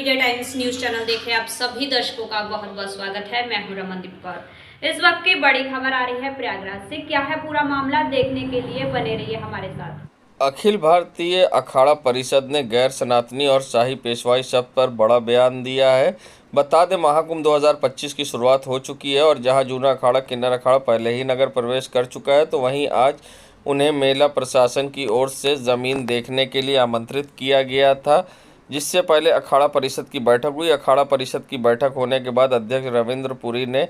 विजय times news channel देखे आप सभी दर्शकों का बहुत बहुत स्वागत है। मैं हूं रमनदीप कौर। इस वक्त की बड़ी खबर आ रही है प्रयागराज से। क्या है पूरा मामला, देखने के लिए बने रहिए हमारे साथ। अखिल भारतीय अखाड़ा परिषद ने गैर सनातनी और शाही पेशवाई शब्द पर बड़ा बयान दिया है। बता दें, महाकुंभ 2025 की शुरुआत हो चुकी है और जहां जूना अखाड़ा किन्नर अखाड़ा पहले ही नगर प्रवेश कर चुका है, तो वहीं आज उन्हें मेला प्रशासन की ओर से ज़मीन देखने के लिए आमंत्रित किया गया था, जिससे पहले अखाड़ा परिषद की बैठक हुई। अखाड़ा परिषद की बैठक होने के बाद अध्यक्ष रविंद्र पुरी ने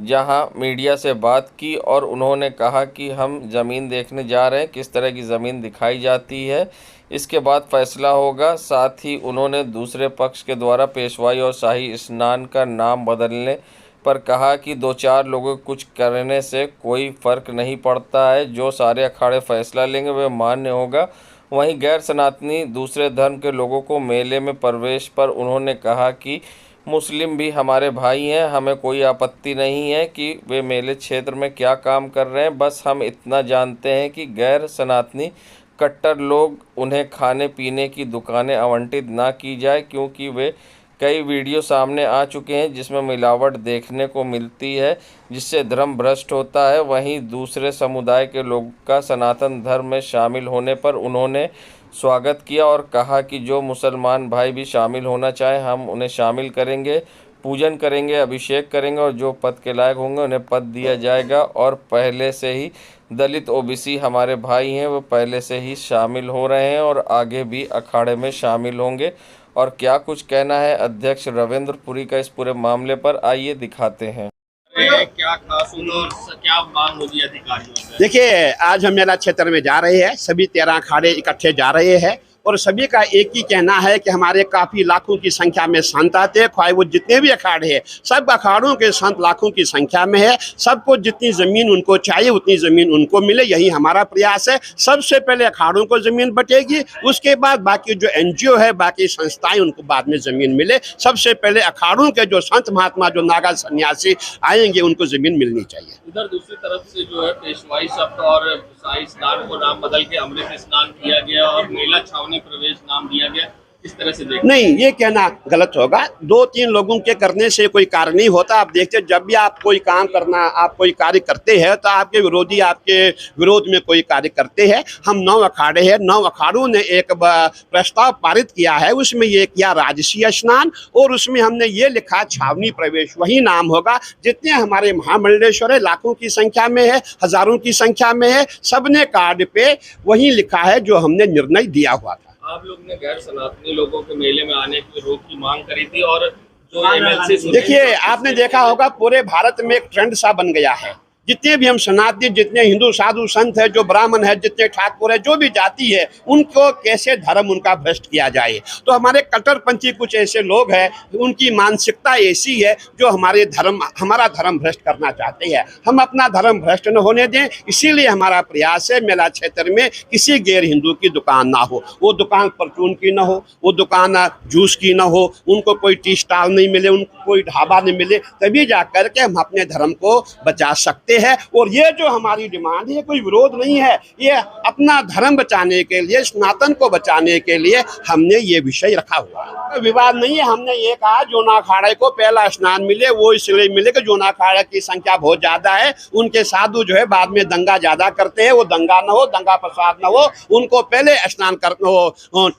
जहां मीडिया से बात की और उन्होंने कहा कि हम ज़मीन देखने जा रहे हैं, किस तरह की ज़मीन दिखाई जाती है, इसके बाद फैसला होगा। साथ ही उन्होंने दूसरे पक्ष के द्वारा पेशवाई और शाही स्नान का नाम बदलने पर कहा कि दो चार लोगों को कुछ करने से कोई फ़र्क नहीं पड़ता है, जो सारे अखाड़े फैसला लेंगे वह मान्य होगा। वहीं गैर सनातनी दूसरे धर्म के लोगों को मेले में प्रवेश पर उन्होंने कहा कि मुस्लिम भी हमारे भाई हैं, हमें कोई आपत्ति नहीं है कि वे मेले क्षेत्र में क्या काम कर रहे हैं। बस हम इतना जानते हैं कि गैर सनातनी कट्टर लोग उन्हें खाने पीने की दुकानें आवंटित ना की जाए, क्योंकि वे कई वीडियो सामने आ चुके हैं जिसमें मिलावट देखने को मिलती है, जिससे धर्म भ्रष्ट होता है। वहीं दूसरे समुदाय के लोगों का सनातन धर्म में शामिल होने पर उन्होंने स्वागत किया और कहा कि जो मुसलमान भाई भी शामिल होना चाहे हम उन्हें शामिल करेंगे, पूजन करेंगे, अभिषेक करेंगे और जो पद के लायक होंगे उन्हें पद दिया जाएगा। और पहले से ही दलित ओबीसी हमारे भाई हैं, वो पहले से ही शामिल हो रहे हैं और आगे भी अखाड़े में शामिल होंगे। और क्या कुछ कहना है अध्यक्ष रविंद्र पुरी का इस पूरे मामले पर, आइए दिखाते हैं। क्या खास और क्या मांग होगी अधिकारियों से? देखिए, आज हम मेला क्षेत्र में जा रहे हैं, सभी 13 अखाड़े इकट्ठे जा रहे हैं और सभी का एक ही कहना है कि हमारे काफ़ी लाखों की संख्या में संत आते हैं। ख्वाह वो जितने भी अखाड़े हैं, सब अखाड़ों के संत लाखों की संख्या में है। सबको जितनी ज़मीन उनको चाहिए उतनी ज़मीन उनको मिले, यही हमारा प्रयास है। सबसे पहले अखाड़ों को ज़मीन बटेगी, उसके बाद बाकी जो NGO है, बाकी संस्थाएं, उनको बाद में ज़मीन मिले। सबसे पहले अखाड़ों के जो संत महात्मा, जो नागा सन्यासी आएंगे, उनको ज़मीन मिलनी चाहिए। उधर दूसरी तरफ से जो है पेशवाई शब्द और शाही स्नान को नाम बदल के अमृत स्नान किया गया और मेला छावनी प्रवेश नाम दिया गया। इस तरह से नहीं, ये कहना गलत होगा। 2-3 लोगों के करने से कोई कार्य नहीं होता। आप देखते, जब भी आप कोई काम करना, आप कोई कार्य करते हैं, तो आपके विरोधी आपके विरोध में कोई कार्य करते हैं। हम 9 अखाड़े हैं, 9 अखाड़ों ने एक प्रस्ताव पारित किया है, उसमें ये किया राजसी स्नान और उसमें हमने ये लिखा छावनी प्रवेश, वही नाम होगा। जितने हमारे महामंडलेश्वर है, लाखों की संख्या में है, हजारों की संख्या में है, सबने कार्ड पे वही लिखा है जो हमने निर्णय दिया हुआ था। आप लोग ने गैर सनातनी लोगों के मेले में आने की रोक की मांग करी थी और जो MLC, देखिए, आपने देखा होगा पूरे भारत में एक ट्रेंड सा बन गया है। जितने भी हम सनातनी, जितने हिंदू साधु संत है, जो ब्राह्मण है, जितने ठाकुर है, जो भी जाति है, उनको कैसे धर्म उनका भ्रष्ट किया जाए। तो हमारे कट्टरपंथी कुछ ऐसे लोग हैं, उनकी मानसिकता ऐसी है जो हमारा धर्म भ्रष्ट करना चाहते हैं। हम अपना धर्म भ्रष्ट न होने दें, इसीलिए हमारा प्रयास है मेला क्षेत्र में किसी गैर हिंदू की दुकान ना हो। वो दुकान परचून की ना हो, वो दुकान जूस की ना हो, उनको कोई टी स्टॉल नहीं मिले, उनको कोई ढाबा नहीं मिले, तभी जा करके हम अपने धर्म को बचा सकते है। और ये जो हमारी डिमांड है, कोई विरोध नहीं है, ये अपना धर्म बचाने के लिए, सनातन को बचाने के लिए हमने ये विषय रखा हुआ है। विवाद नहीं है। हमने ये कहा जूना अखाड़े को पहला स्नान मिले, वो इसलिए मिले कि जूना अखाड़े की संख्या बहुत ज्यादा है, उनके साधु जो है बाद में दंगा ज्यादा करते हैं। वो दंगा न हो, दंगा प्रसाद न हो, उनको पहले स्नान कर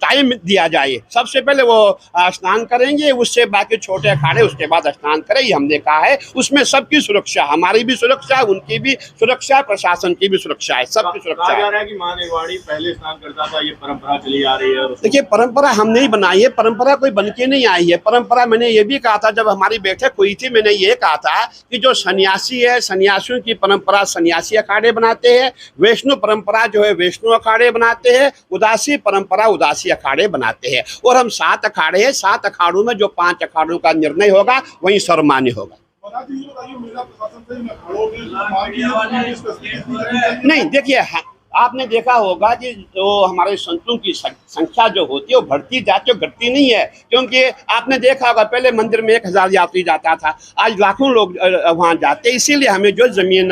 टाइम दिया जाए। सबसे पहले वो स्नान करेंगे, उससे बाकी छोटे अखाड़े उसके बाद स्नान करें, ये हमने कहा है। उसमें सबकी सुरक्षा, हमारी भी सुरक्षा, उनकी भी सुरक्षा, प्रशासन की भी सुरक्षा है, सबकी सुरक्षा है। कहा जा रहा है कि मां नेवाड़ी पहले स्नान करता था, ये परंपरा चली आ रही है। देखिए, परंपरा हम नहीं बनाई है, परंपरा कोई बन के नहीं आई है। परंपरा मैंने ये भी कहा था जब हमारी बैठक हुई थी, मैंने ये कहा था कि जो सन्यासी है, सन्यासियों की परंपरा सन्यासी अखाड़े बनाते हैं, वैष्णव परंपरा जो है वैष्णव अखाड़े बनाते हैं, उदासी परंपरा उदासी अखाड़े बनाते हैं। और हम 7 अखाड़े हैं, 7 अखाड़ों में जो 5 अखाड़ों का निर्णय होगा वही सर्वमान्य होगा। नहीं, देखिए, आपने देखा होगा कि जो हमारे संतों की संख्या जो होती है वो बढ़ती जाती है, घटती नहीं है। क्योंकि आपने देखा होगा पहले मंदिर में 1000 यात्री जाता था, आज लाखों लोग वहाँ जाते हैं। इसीलिए हमें जो जमीन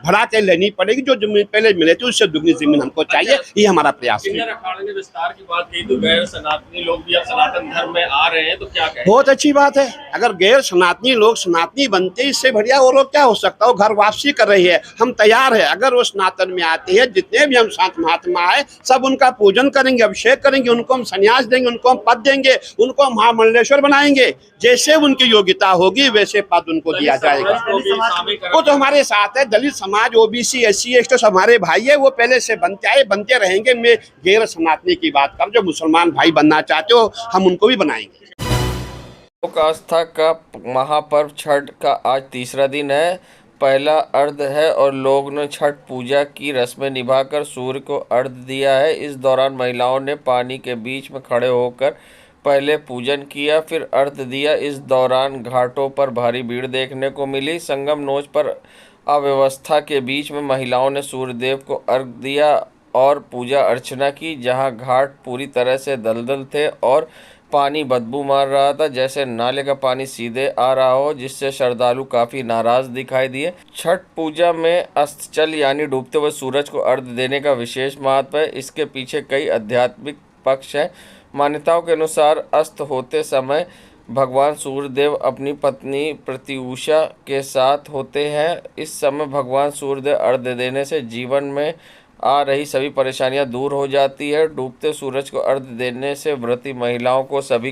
भरा के लेनी पड़ेगी, जो जमीन पहले मिले थी उससे दुगनी जमीन हमको चाहिए, ये हमारा प्रयास है। किन्नर अखाड़े ने विस्तार की बात कही तो गैर सनातनी लोग भी अब सनातन धर्म में आ रहे हैं, तो क्या कहें? बहुत अच्छी बात है। अगर गैर सनातनी लोग सनातनी बनते, इससे बढ़िया और क्या हो सकता हो। घर वापसी कर रही है, हम तैयार है। अगर वो सनातन में आती है, जितने भी हम संत महात्मा है सब उनका पूजन करेंगे, अभिषेक करेंगे, उनको हम संन्यास देंगे, उनको हम पद देंगे, उनको हम महामंडलेश्वर बनाएंगे। जैसे उनकी योग्यता होगी वैसे पद उनको दिया जाएगा। वो तो हमारे साथ है। दलित समाज, ओबीसी, SC, ST सब हमारे भाई है। वो पहले से बनते आए, बनते रहेंगे। मैं गैर सनातनी की बात कर, जो मुसलमान भाई बनना चाहते हो हम उनको भी बनाएंगे। लोक आस्था का महापर्व छठ का आज तीसरा दिन है। पहला अर्घ है और लोग ने छठ पूजा की रस्में निभाकर सूर्य को अर्घ दिया है। इस दौरान महिलाओं ने पानी के बीच में खड़े होकर पहले पूजन किया, फिर अर्घ दिया। इस दौरान घाटों पर भारी भीड़ देखने को मिली। संगम नोच पर अव्यवस्था के बीच में महिलाओं ने सूर्यदेव को अर्घ दिया और पूजा अर्चना की, जहां घाट पूरी तरह से दलदल थे और पानी बदबू मार रहा था, जैसे नाले का पानी सीधे आ रहा हो, जिससे श्रद्धालु काफ़ी नाराज दिखाई दिए। छठ पूजा में अस्ताचल यानी डूबते हुए सूरज को अर्घ देने का विशेष महत्व है। इसके पीछे कई आध्यात्मिक पक्ष हैं। मान्यताओं के अनुसार अस्त होते समय भगवान सूर्यदेव अपनी पत्नी प्रत्युषा के साथ होते हैं। इस समय भगवान सूर्यदेव अर्घ देने से जीवन में आ रही सभी परेशानियां दूर हो जाती है। डूबते सूरज को अर्घ देने से व्रती महिलाओं को सभी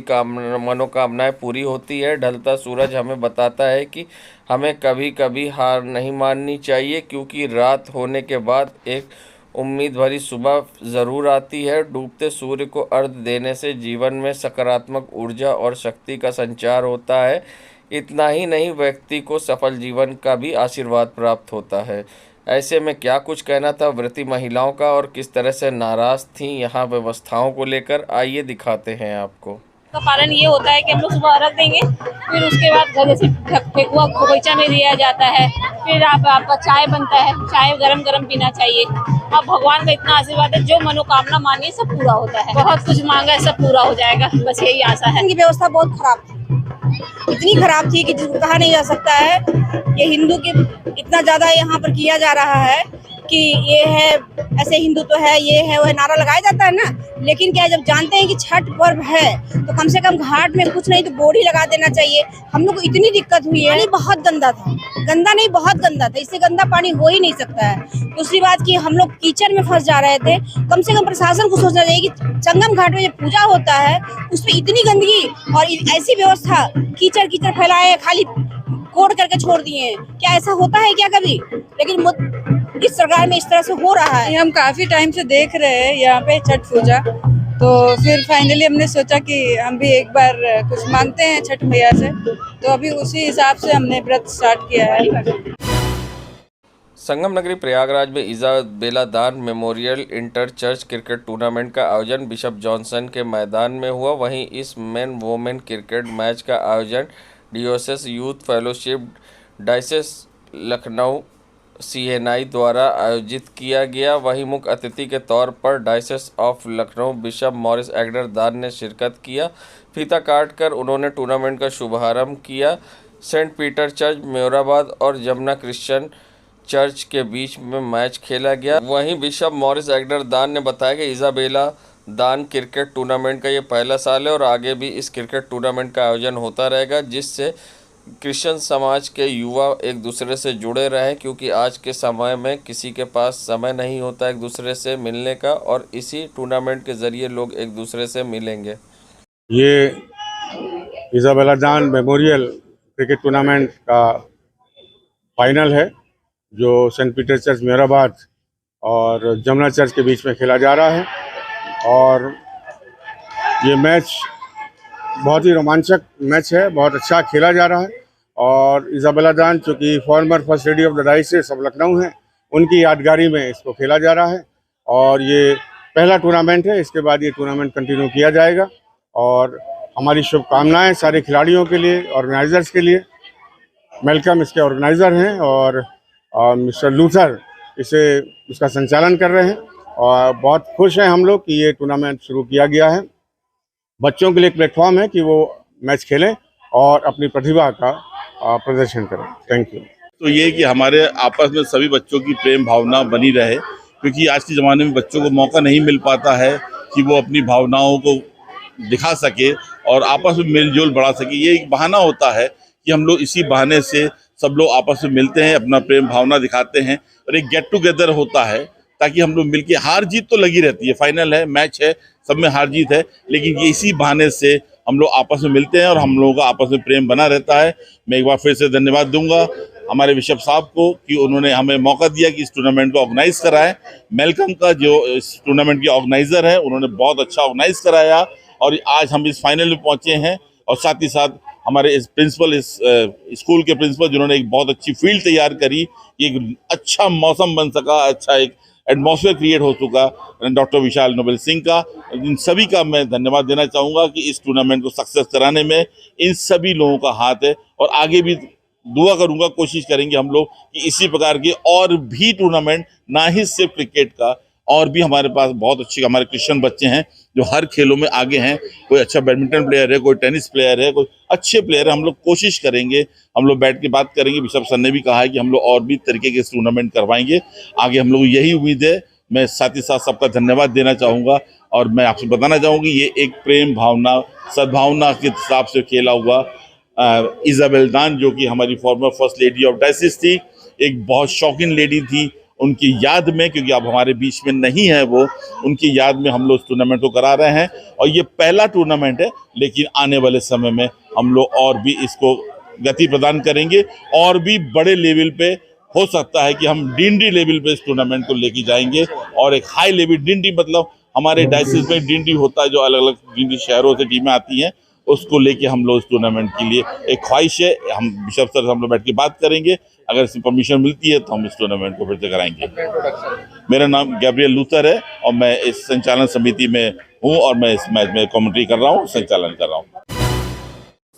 मनोकामनाएं पूरी होती है। ढलता सूरज हमें बताता है कि हमें कभी कभी हार नहीं माननी चाहिए, क्योंकि रात होने के बाद एक उम्मीद भरी सुबह ज़रूर आती है। डूबते सूर्य को अर्घ देने से जीवन में सकारात्मक ऊर्जा और शक्ति का संचार होता है। इतना ही नहीं, व्यक्ति को सफल जीवन का भी आशीर्वाद प्राप्त होता है। ऐसे में क्या कुछ कहना था व्रती महिलाओं का और किस तरह से नाराज थीं यहाँ व्यवस्थाओं को लेकर, आइए दिखाते हैं आपको। का पालन ये होता है कि हम लोग सुबह अर्घ देंगे, फिर उसके बाद घर जैसे ठेकुआ खोइचा में दिया जाता है, फिर आपका चाय बनता है, चाय गरम गरम पीना चाहिए। अब भगवान का इतना आशीर्वाद है, जो मनोकामना मांगी सब पूरा होता है। बहुत कुछ मांगा है, सब पूरा हो जाएगा, बस यही आशा है। इनकी व्यवस्था बहुत खराब थी, इतनी खराब थी कि जिसको कहा नहीं जा सकता है। ये हिंदू की इतना ज्यादा यहाँ पर किया जा रहा है कि ये है ऐसे हिंदू तो है, ये है वो है, नारा लगाया जाता है ना। लेकिन क्या है, जब जानते हैं कि छठ पर्व है तो कम से कम घाट में कुछ नहीं तो बोरी लगा देना चाहिए। हम लोग को इतनी दिक्कत हुई है, पानी बहुत गंदा था, गंदा नहीं बहुत गंदा था, इससे गंदा पानी हो ही नहीं सकता है। दूसरी बात कि हम लोग कीचड़ में फंस जा रहे थे। कम से कम प्रशासन को सोचना चाहिए कि संगम घाट में जो पूजा होता है उसमें इतनी गंदगी और ऐसी व्यवस्था, कीचड़ कीचड़ फैलाए, खाली कोड़ करके छोड़ दिए। क्या ऐसा होता है क्या कभी? लेकिन इस सरकार में इस तरह से हो रहा है। हम काफी टाइम से देख रहे हैं यहाँ पे छठ पूजा, तो फिर फाइनली हमने सोचा कि हम भी एक बार कुछ मांगते हैं छठ मैया से, तो अभी उसी हिसाब से हमने व्रत स्टार्ट किया है। संगम नगरी प्रयागराज में इजाबेला दान memorial inter church cricket tournament का आयोजन बिशप जॉनसन के मैदान में हुआ। वहीं इस मेन वोमेन क्रिकेट मैच का आयोजन diocese youth fellowship diocese Lucknow CNI द्वारा आयोजित किया गया। वहीं मुख्य अतिथि के तौर पर diocese of Lucknow bishop Morris एग्डर दान ने शिरकत किया। फीता काटकर उन्होंने टूर्नामेंट का शुभारंभ किया। सेंट पीटर चर्च म्योराबाद और जमुना क्रिश्चियन चर्च के बीच में मैच खेला गया। वहीं बिशप मॉरिस एग्डर दान ने बताया कि इजाबेला दान क्रिकेट टूर्नामेंट का ये पहला साल है और आगे भी इस क्रिकेट टूर्नामेंट का आयोजन होता रहेगा, जिससे क्रिश्चियन समाज के युवा एक दूसरे से जुड़े रहें, क्योंकि आज के समय में किसी के पास समय नहीं होता एक दूसरे से मिलने का, और इसी टूर्नामेंट के ज़रिए लोग एक दूसरे से मिलेंगे। ये इजाबेला दान मेमोरियल क्रिकेट टूर्नामेंट का फाइनल है, जो सेंट पीटर चर्च म्योराबाद और जमुना चर्च के बीच में खेला जा रहा है। और ये मैच बहुत ही रोमांचक मैच है, बहुत अच्छा खेला जा रहा है। और इजाबेला दान, जो कि farmer first lady of the diocese of Lucknow हैं, उनकी यादगारी में इसको खेला जा रहा है। और ये पहला टूर्नामेंट है, इसके बाद ये टूर्नामेंट कंटिन्यू किया जाएगा। और हमारी शुभकामनाएं सारे खिलाड़ियों के लिए, ऑर्गेनाइजर्स के लिए। मेलकम इसके ऑर्गेनाइज़र हैं और मिस्टर लूथर इसका संचालन कर रहे हैं। और बहुत खुश हैं हम लोग कि ये टूर्नामेंट शुरू किया गया है। बच्चों के लिए एक प्लेटफॉर्म है कि वो मैच खेलें और अपनी प्रतिभा का प्रदर्शन करें। Thank you. तो ये कि हमारे आपस में सभी बच्चों की प्रेम भावना बनी रहे, क्योंकि आज के ज़माने में बच्चों को मौका नहीं मिल पाता है कि वो अपनी भावनाओं को दिखा सके और आपस में मेलजोल बढ़ा सके। ये एक बहाना होता है कि हम लोग इसी बहाने से सब लोग आपस में मिलते हैं, अपना प्रेम भावना दिखाते हैं और एक गेट टुगेदर होता है ताकि हम लोग मिलके, हार जीत तो लगी रहती है, फाइनल है, मैच है, सब में हार जीत है, लेकिन ये इसी बहाने से हम लोग आपस में मिलते हैं और हम लोगों का आपस में प्रेम बना रहता है। मैं एक बार फिर से धन्यवाद दूंगा हमारे बिशप साहब को कि उन्होंने हमें मौका दिया कि इस टूर्नामेंट को ऑर्गेनाइज कराएं। मेलकम का जो इस टूर्नामेंट के ऑर्गेनाइजर है, उन्होंने बहुत अच्छा ऑर्गेनाइज कराया और आज हम इस फाइनल में पहुंचे हैं। और साथ ही साथ हमारे इस प्रिंसिपल, इस स्कूल के प्रिंसिपल, जिन्होंने एक बहुत अच्छी फील्ड तैयार करी, एक अच्छा मौसम बन सका, अच्छा एक एटमॉस्फेयर क्रिएट हो चुका, डॉक्टर विशाल नोबेल सिंह का, इन सभी का मैं धन्यवाद देना चाहूँगा कि इस टूर्नामेंट को सक्सेस कराने में इन सभी लोगों का हाथ है। और आगे भी दुआ करूँगा, कोशिश करेंगे हम लोग कि इसी प्रकार के और भी टूर्नामेंट, ना ही सिर्फ क्रिकेट का, और भी हमारे पास बहुत अच्छे हमारे क्रिश्चियन बच्चे हैं जो हर खेलों में आगे हैं। कोई अच्छा बैडमिंटन प्लेयर है, कोई टेनिस प्लेयर है, कोई अच्छे प्लेयर है। हम लोग कोशिश करेंगे, हम लोग बैठ के बात करेंगे। बिशप सर ने भी कहा है कि हम लोग और भी तरीके के टूर्नामेंट करवाएंगे आगे, हम लोग यही उम्मीद है। मैं साथ ही साथ सबका धन्यवाद देना चाहूँगा और मैं आपसे बताना चाहूँगी ये एक प्रेम भावना, सद्भावना के हिसाब से खेला हुआ इजाबेल दान, जो कि हमारी farmer first lady of diocese थी, एक बहुत शौकीन लेडी थी, उनकी याद में, क्योंकि अब हमारे बीच में नहीं है वो, उनकी याद में हम लोग इस टूर्नामेंट को करा रहे हैं। और ये पहला टूर्नामेंट है, लेकिन आने वाले समय में हम लोग और भी इसको गति प्रदान करेंगे और भी बड़े लेवल पे, हो सकता है कि हम डिंडी लेवल पे इस टूर्नामेंट को लेके जाएंगे और एक हाई लेवल, डिंडी मतलब हमारे डायसिस में डिंडी होता है, जो अलग अलग डिंडी शहरों से टीमें आती हैं, उसको लेके हम लोग इस टूर्नामेंट के लिए एक ख्वाहिश है। हम बिशप सर हम लोग बैठ के बात करेंगे, अगर इसकी परमिशन मिलती है तो हम इस टूर्नामेंट को फिर से कराएंगे। मेरा नाम गैब्रियल लूथर है और मैं इस संचालन समिति में हूँ और मैं इस मैच में कमेंट्री कर रहा हूँ, संचालन कर रहा हूँ।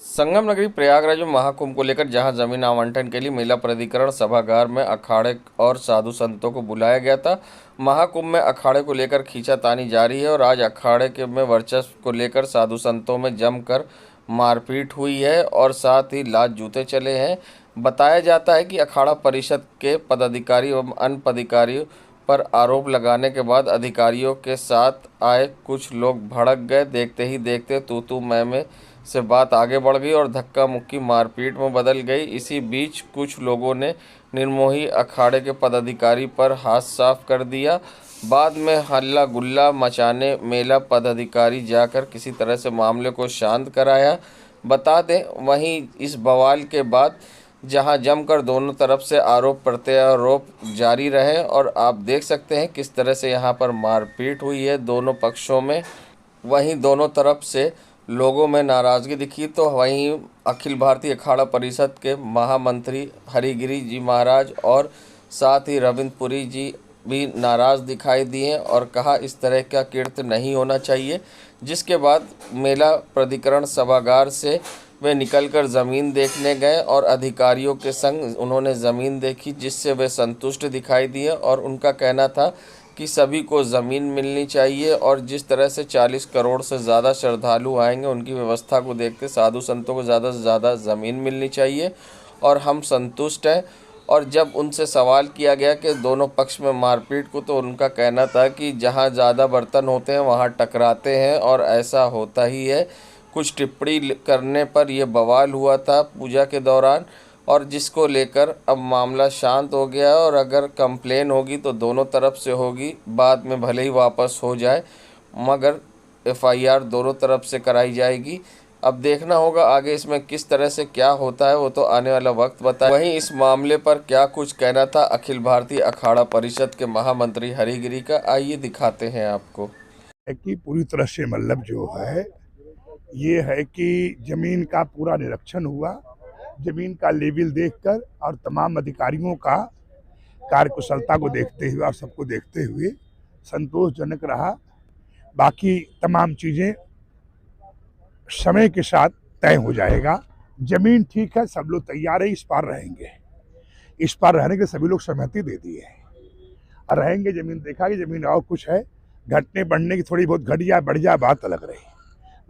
संगम नगरी प्रयागराज में महाकुंभ को लेकर जहां जमीन आवंटन के लिए मेला प्राधिकरण सभागार में अखाड़े और साधु संतों को बुलाया गया था। महाकुंभ में अखाड़े को लेकर खींचातानी जारी है और आज अखाड़े के में वर्चस्व को लेकर साधु संतों में जमकर मारपीट हुई है और साथ ही लात जूते चले हैं। बताया जाता है कि अखाड़ा परिषद के पदाधिकारी एवं अन्य पदाधिकारियों पर आरोप लगाने के बाद अधिकारियों के साथ आए कुछ लोग भड़क गए। देखते ही देखते तू मैं से बात आगे बढ़ गई और धक्का मुक्की मारपीट में बदल गई। इसी बीच कुछ लोगों ने निर्मोही अखाड़े के पदाधिकारी पर हाथ साफ कर दिया। बाद में हल्ला गुल्ला मचाने मेला पदाधिकारी जाकर किसी तरह से मामले को शांत कराया। बता दें, वहीं इस बवाल के बाद जहां जमकर दोनों तरफ से आरोप प्रत्यारोप जारी रहे और आप देख सकते हैं किस तरह से यहां पर मारपीट हुई है दोनों पक्षों में। वहीं दोनों तरफ से लोगों में नाराज़गी दिखी, तो वहीं अखिल भारतीय अखाड़ा परिषद के महामंत्री हरिगिरी जी महाराज और साथ ही रविंद्रपुरी जी भी नाराज़ दिखाई दिए और कहा इस तरह का कृत्य नहीं होना चाहिए। जिसके बाद मेला प्राधिकरण सभागार से वे निकलकर ज़मीन देखने गए और अधिकारियों के संग उन्होंने ज़मीन देखी, जिससे वे संतुष्ट दिखाई दिए और उनका कहना था कि सभी को ज़मीन मिलनी चाहिए और जिस तरह से 40 करोड़ से ज़्यादा श्रद्धालु आएंगे, उनकी व्यवस्था को देखते साधु संतों को ज़्यादा से ज़्यादा ज़मीन मिलनी चाहिए और हम संतुष्ट हैं। और जब उनसे सवाल किया गया कि दोनों पक्ष में मारपीट को, तो उनका कहना था कि जहां ज़्यादा बर्तन होते हैं वहां टकराते हैं और ऐसा होता ही है। कुछ टिप्पणी करने पर यह बवाल हुआ था पूजा के दौरान और जिसको लेकर अब मामला शांत हो गया और अगर कंप्लेन होगी तो दोनों तरफ से होगी, बाद में भले ही वापस हो जाए मगर एफआईआर दोनों तरफ से कराई जाएगी। अब देखना होगा आगे इसमें किस तरह से क्या होता है, वो तो आने वाला वक्त बताए। वहीं इस मामले पर क्या कुछ कहना था अखिल भारतीय अखाड़ा परिषद के महामंत्री हरिगिरी का, आइए दिखाते हैं आपको। कि पूरी तरह से मतलब जो है ये है कि जमीन का पूरा निरीक्षण हुआ, जमीन का लेवल देखकर और तमाम अधिकारियों का कार्यकुशलता को देखते हुए और सबको देखते हुए संतोषजनक रहा। बाकी तमाम चीज़ें समय के साथ तय हो जाएगा। जमीन ठीक है, सब लोग तैयार है, इस पार रहेंगे, इस पार रहने के सभी लोग सहमति दे दिए हैं और रहेंगे जमीन देखा कि जमीन और कुछ है, घटने बढ़ने की थोड़ी बहुत घट जाए बढ़ जाए बात अलग रही,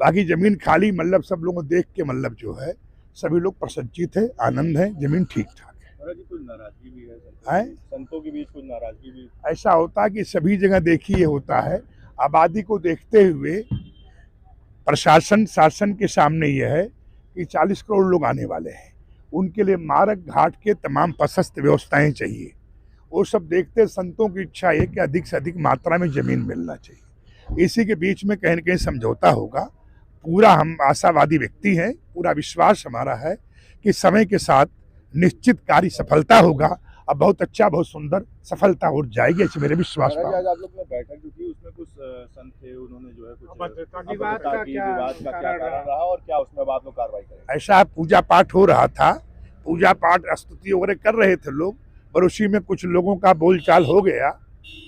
बाकी जमीन खाली मतलब सब लोगों को देख के मतलब जो है सभी लोग प्रसन्नचित है, आनंद है, जमीन ठीक ठाक है। कुछ नाराजगी भी है संतों के बीच, कुछ नाराजगी भी ऐसा होता है कि सभी जगह देखिए होता है, आबादी को देखते हुए प्रशासन शासन के सामने यह है कि 40 करोड़ लोग आने वाले हैं, उनके लिए मार्ग घाट के तमाम प्रशस्त व्यवस्थाएं चाहिए, वो सब देखते संतों की इच्छा है कि अधिक से अधिक मात्रा में जमीन मिलना चाहिए। इसी के बीच में कहीं न कहीं समझौता होगा। पूरा हम आशावादी व्यक्ति हैं, पूरा विश्वास हमारा है कि समय के साथ निश्चित कार्य सफलता होगा और बहुत अच्छा बहुत सुंदर सफलता हो जाएगी, ऐसे मेरे विश्वास में। आज आप लोग ने बैठक जो की उसमें कुछ संत थे, उन्होंने जो है कुछ विवाद का क्या कारण रहा और क्या उसमें आप लोग कार्रवाई करें? ऐसा पूजा पाठ हो रहा था, पूजा पाठ स्तुति वगैरह कर रहे थे लोग, पर उसी में कुछ लोगों का बोलचाल हो गया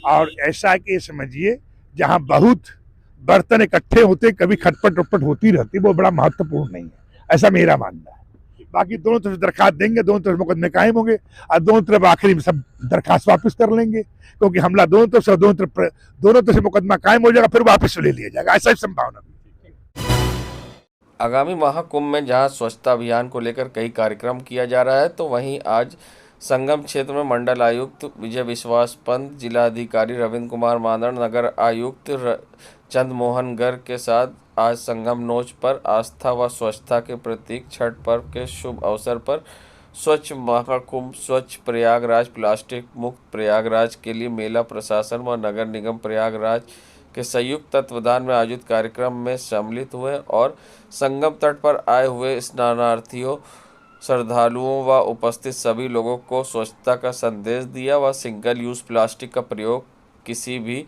और ऐसा कि समझिए जहां बहुत बर्तन इकट्ठे होते कभी खटपट उटपट होती रहती, वो बड़ा महत्वपूर्ण नहीं है, ऐसा मेरा मानना है। बाकी दोनों तरफ दरखास्त देंगे, दोनों तरफ मुकदमे कायम होंगे और दोनों तरफ आखिरी में सब दरखास्त वापस कर लेंगे, क्योंकि हमला दोनों तरफ से मुकदमा कायम हो जाएगा, फिर वापस ले लिया जाएगा, ऐसा ही संभावना। आगामी महाकुंभ में जहां स्वच्छता अभियान को लेकर कई कार्यक्रम किया जा रहा है, तो वहीं आज संगम क्षेत्र में मंडल आयुक्त विजय विश्वास पंत, जिलाधिकारी रविंद्र कुमार मांदड़, नगर आयुक्त चंद्रमोहन गर्ग के साथ आज संगम नोच पर आस्था व स्वच्छता के प्रतीक छठ पर्व के शुभ अवसर पर स्वच्छ महाकुंभ, स्वच्छ प्रयागराज, प्लास्टिक मुक्त प्रयागराज के लिए मेला प्रशासन व नगर निगम प्रयागराज के संयुक्त तत्वावधान में आयोजित कार्यक्रम में सम्मिलित हुए और संगम तट पर आए हुए स्नानार्थियों, श्रद्धालुओं व उपस्थित सभी लोगों को स्वच्छता का संदेश दिया व सिंगल यूज़ प्लास्टिक का प्रयोग किसी भी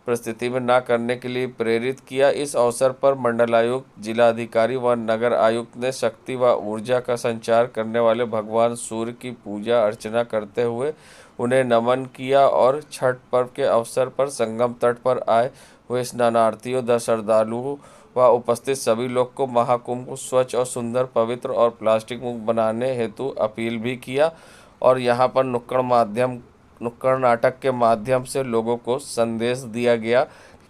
परिस्थिति में न करने के लिए प्रेरित किया। इस अवसर पर मंडलायुक्त, जिलाधिकारी व नगर आयुक्त ने शक्ति व ऊर्जा का संचार करने वाले भगवान सूर्य की पूजा अर्चना करते हुए उन्हें नमन किया और छठ पर्व के अवसर पर संगम तट पर आए हुए स्नानार्थियों, श्रद्धालुओं व उपस्थित सभी लोग को महाकुंभ को स्वच्छ और सुंदर, पवित्र और प्लास्टिक मुक्त बनाने हेतु अपील भी किया और यहाँ पर नुक्कड़ नाटक के माध्यम से लोगों को संदेश दिया गया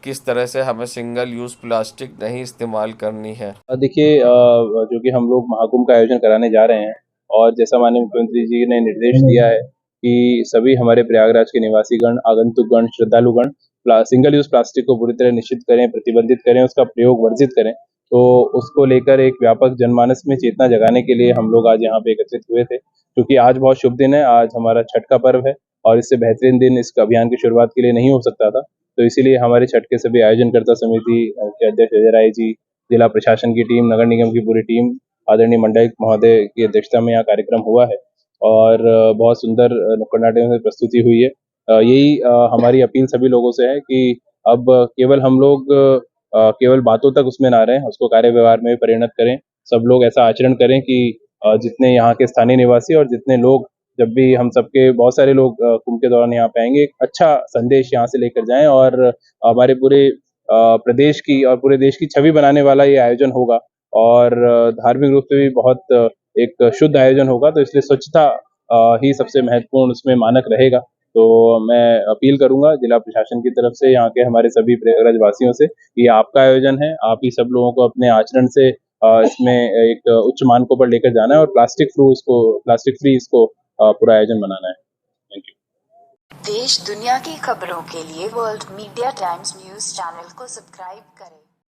किस तरह से हमें सिंगल यूज़ प्लास्टिक नहीं इस्तेमाल करनी है। देखिए, जो कि हम लोग महाकुंभ का आयोजन कराने जा रहे हैं और जैसा माननीय मुख्यमंत्री जी ने निर्देश दिया है कि सभी हमारे प्रयागराज के निवासीगण, आगंतुकगण, श्रद्धालुगण सिंगल यूज़ प्लास्टिक को पूरी तरह निश्चित करें, प्रतिबंधित करें, उसका प्रयोग वर्जित करें। तो उसको लेकर एक व्यापक जनमानस में चेतना जगाने के लिए हम लोग आज यहाँ पे एकत्रित हुए थे, क्योंकि आज बहुत शुभ दिन है। आज हमारा छठ का पर्व है और इससे बेहतरीन दिन इस अभियान की शुरुआत के लिए नहीं हो सकता था। तो इसीलिए हमारे छठ के सभी आयोजनकर्ता समिति के अध्यक्ष अजय राय जी, जिला प्रशासन की टीम, नगर निगम की पूरी टीम, आदरणीय मंडलायुक्त महोदय की अध्यक्षता में यहाँ कार्यक्रम हुआ है और बहुत सुंदर नुक्कड़ नाटक में प्रस्तुति हुई है। यही हमारी अपील सभी लोगों से है कि अब केवल हम लोग केवल बातों तक उसमें ना रहें, उसको कार्य व्यवहार में परिणत करें। सब लोग ऐसा आचरण करें कि जितने यहाँ के स्थानीय निवासी और जितने लोग, जब भी हम सबके बहुत सारे लोग कुंभ के दौरान यहाँ पे आएंगे, एक अच्छा संदेश यहाँ से लेकर जाएं और हमारे पूरे प्रदेश की और पूरे देश की छवि बनाने वाला ये आयोजन होगा और धार्मिक रूप से भी बहुत एक शुद्ध आयोजन होगा। तो इसलिए स्वच्छता ही सबसे महत्वपूर्ण उसमें मानक रहेगा। तो मैं अपील करूंगा जिला प्रशासन की तरफ से, यहाँ के हमारे सभी प्रयागराज वासियों से, ये आपका आयोजन है, आप ही सब लोगों को अपने आचरण से इसमें एक उच्च मानकों पर लेकर जाना है और प्लास्टिक फ्री इसको पूरा आयोजन बनाना है। Thank you. देश दुनिया की खबरों के लिए world media times news channel को सब्सक्राइब करें।